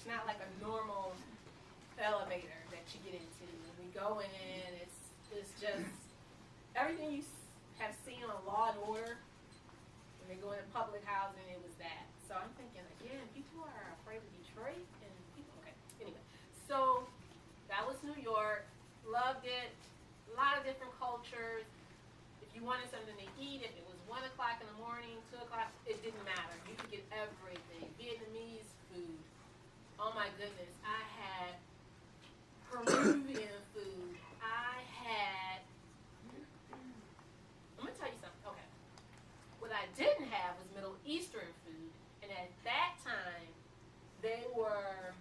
It's not like a normal elevator that you get into. When we go in, it's just everything you have seen on Law and Order. When they go into public housing, it was that. So I'm thinking, again, people are afraid of Detroit, and people. Okay, anyway, so that was New York. Loved it. A lot of different cultures. If you wanted something to eat, if it was 1 o'clock in the morning, 2 o'clock, it didn't matter. You could get everything. Vietnamese food. Oh my goodness. I had Peruvian food. I had, I'm going to tell you something. Okay. What I didn't have was Middle Eastern food. And at that time, there were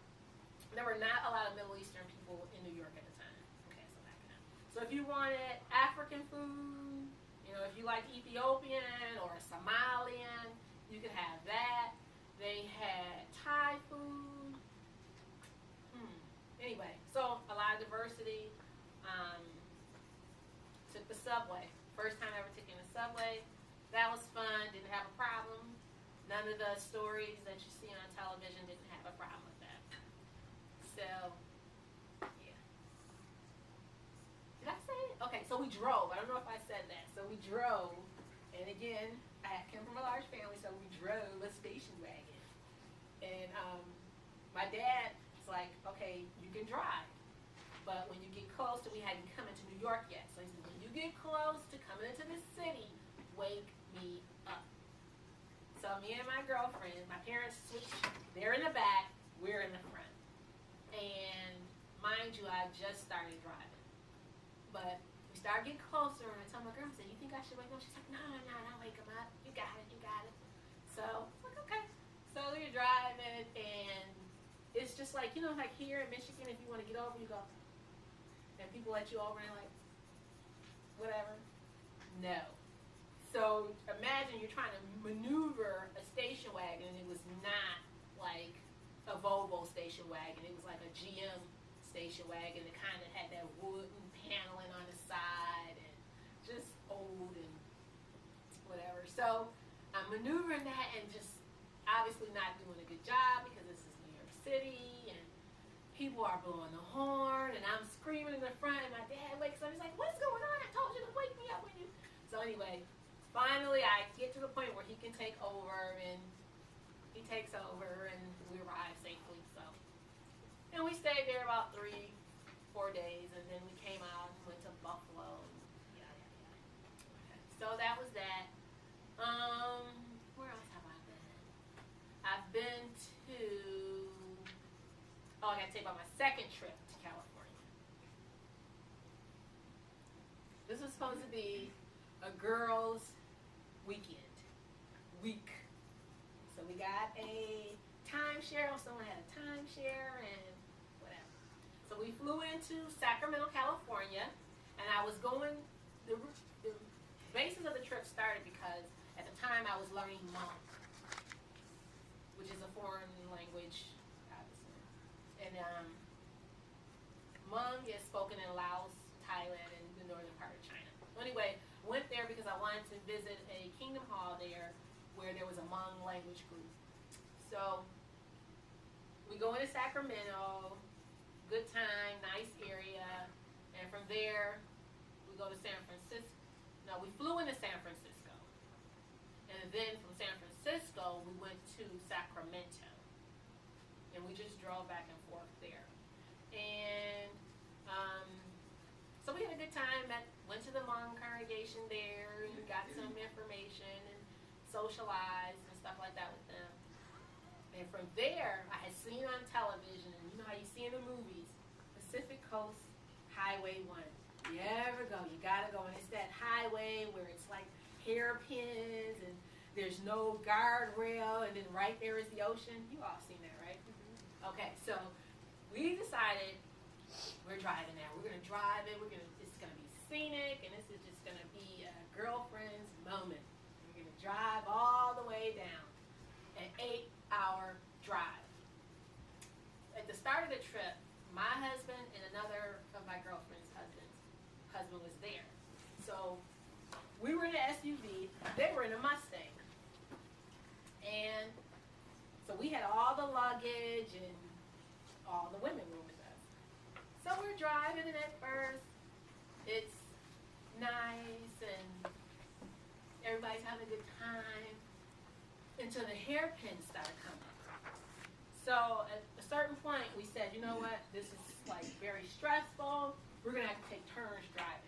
not a lot of Middle Eastern people in New York at the time. Okay, so back now. So if you wanted African food, you know, if you like Ethiopian or Somalian, you could have that. They had Thai food. Anyway, so a lot of diversity. Took the subway. First time ever taking the subway. That was fun. Didn't have a problem. None of the stories that you see on television didn't have a problem with that. So, yeah. Did I say it? Okay, so we drove. I don't know if I said that. So we drove. And again, I came from a large family, so we drove a station wagon. And my dad was like, okay, you can drive. But when you get close to, we hadn't come into New York yet. So he said, when you get close to coming into the city, wake me up. So me and my girlfriend, my parents switched. They're in the back, we're in the front. And mind you, I just started driving. But we started getting closer, and I told my girl, I said, you think I should wake him up? She's like, no, don't wake him up. You got it. So I was like, okay. So we're driving, and it's just like, you know, like here in Michigan, if you want to get over, you go. And people let you over, and like, whatever. No. So imagine you're trying to maneuver a station wagon, and it was not like a Volvo station wagon. It was like a GM station wagon. It kind of had that wooden paneling on the side and just old and whatever. So I'm maneuvering that and just obviously not doing a good job because this is New York City and people are blowing the horn and I'm screaming in the front and my dad wakes up. He's like, what's going on? I told you to wake me up when you... So anyway, finally I get to the point where he can take over and he takes over and we arrive safely. So, and we stayed there about 3-4 days and then we came out and went to Buffalo. And okay. So that was that. Where else have I been? I've been to... Oh, I got to tell you about my second trip to California. This was supposed to be a girls' week. So we got a timeshare. Someone had a timeshare and whatever. So we flew into Sacramento, California, and I was going. The basis of the trip started because at the time I was learning Hmong, which is a foreign language, obviously. And Hmong is spoken in Laos, Thailand, and the northern part of China. So anyway, went there because I wanted to visit a kingdom hall there where there was a Hmong language group. So we go into Sacramento, good time, nice area, and from there we go to San Francisco. No, we flew into San Francisco. And then from San Francisco, we went to Sacramento. And we just drove back and forth there. And so we had a good time. Went to the Hmong congregation there and got some information and socialized and stuff like that with them. And from there, I had seen on television, and you know how you see in the movies, Pacific Coast Highway 1. You ever go, you gotta go. And it's that highway where it's like hairpins and there's no guardrail, and then right there is the ocean. You all seen that, right? Mm-hmm. Okay, so we decided we're driving now. We're gonna drive it. It's gonna be scenic, and this is just gonna be a girlfriend's moment. We're gonna drive all the way down, an 8-hour drive. At the start of the trip, my husband and another of my girlfriend's husband was there. So we were in an SUV. They were in a Mustang. And so we had all the luggage and all the women were with us. So we're driving, and at first it's nice and everybody's having a good time until the hairpins started coming. So at a certain point we said, you know what, this is like very stressful. We're gonna have to take turns driving.